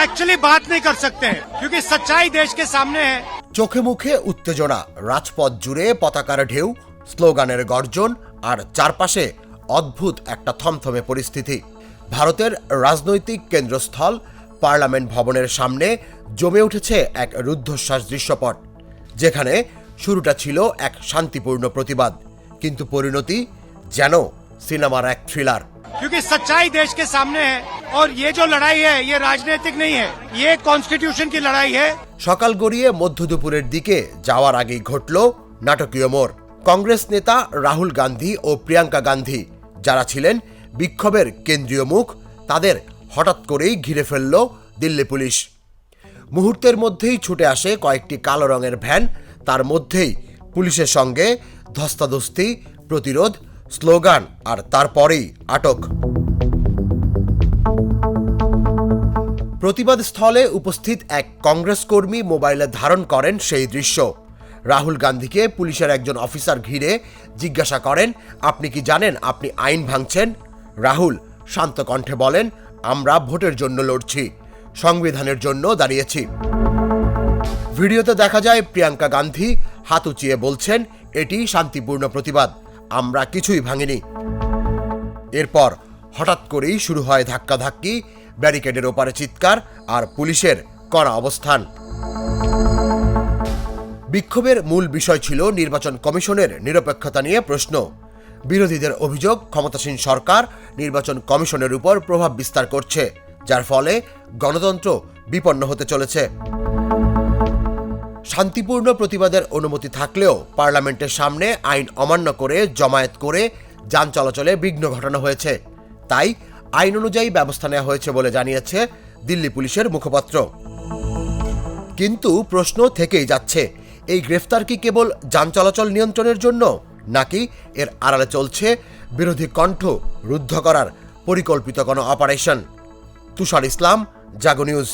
Actually बात नहीं कर सकते हैं क्योंकि सच्चाई देश के सामने है। চোখে মুখে উত্তেজনা, রাজপথ জুড়ে পতাকার ঢেউ, স্লোগানের গর্জন আর চারপাশে অদ্ভুত একটা থমথমে পরিস্থিতি। ভারতের রাজনৈতিক কেন্দ্রস্থল পার্লামেন্ট ভবনের সামনে জমে উঠেছে এক রুদ্ধশ্বাস দৃশ্যপট, যেখানে শুরুটা ছিল এক শান্তিপূর্ণ প্রতিবাদ, কিন্তু পরিণতি যেন সিনেমার এক থ্রিলার। क्योंकि सच्चाई देश के सामने है और ये जो लड़ाई है ये राजनीतिक नहीं है, ये कॉन्स्टिट्यूशन की लड़ाई है। সকাল গড়িয়ে মধ্য দুপুরের দিকে যাওয়ার আগেই ঘটল নাটকীয় মোড়। কংগ্রেস নেতা রাহুল গান্ধী ও প্রিয়াঙ্কা গান্ধী, যারা ছিলেন বিক্ষোভের কেন্দ্রীয় মুখ, তাদের হঠাৎ করেই ঘিরে ফেলল দিল্লি পুলিশ। মুহূর্তের মধ্যেই ছুটে আসে কয়েকটি কালো রঙের ভ্যান, তার মধ্যেই পুলিশের সঙ্গে ধস্তাধস্তি, প্রতিরোধ, স্লোগান আর তারপরেই আটক। প্রতিবাদ স্থলে উপস্থিত এক কংগ্রেস কর্মী মোবাইলে ধারণ করেন সেই দৃশ্য। রাহুল গান্ধীকে পুলিশের একজন অফিসার ঘিরে জিজ্ঞাসা করেন, আপনি কি জানেন আপনি আইন ভাঙছেন? রাহুল শান্ত কণ্ঠে বলেন, আমরা ভোটের জন্য লড়ছি, সংবিধানের জন্য দাঁড়িয়েছি। ভিডিওতে দেখা যায় প্রিয়াঙ্কা গান্ধী হাত উঁচিয়ে বলছেন, এটি শান্তিপূর্ণ প্রতিবাদ, আমরা কিছুই ভাঙিনি। এরপর হঠাৎ করেই শুরু হয় ধাক্কাধাক্কি, ব্যারিকেডের ওপারে চিৎকার আর পুলিশের কড়া অবস্থান। বিক্ষোভের মূল বিষয় ছিল নির্বাচন কমিশনের নিরপেক্ষতা নিয়ে প্রশ্ন। বিরোধীদের অভিযোগ, ক্ষমতাসীন সরকার নির্বাচন কমিশনের উপর প্রভাব বিস্তার করছে, যার ফলে গণতন্ত্র বিপন্ন হতে চলেছে। শান্তিপূর্ণ প্রতিবাদের অনুমতি থাকলেও পার্লামেন্টের সামনে আইন অমান্য করে জমায়েত করে যান চলাচলে বিঘ্ন ঘটানো হয়েছে, তাই আইন অনুযায়ী ব্যবস্থা নেওয়া হয়েছে বলে জানিয়েছে দিল্লি পুলিশের মুখপাত্র। কিন্তু প্রশ্ন থেকেই যাচ্ছে, এই গ্রেফতার কি কেবল যান চলাচল নিয়ন্ত্রণের জন্য, নাকি এর আড়ালে চলছে বিরোধী কণ্ঠ রুদ্ধ করার পরিকল্পিত কোনো অপারেশন? তুষার ইসলাম, জাগো নিউজ।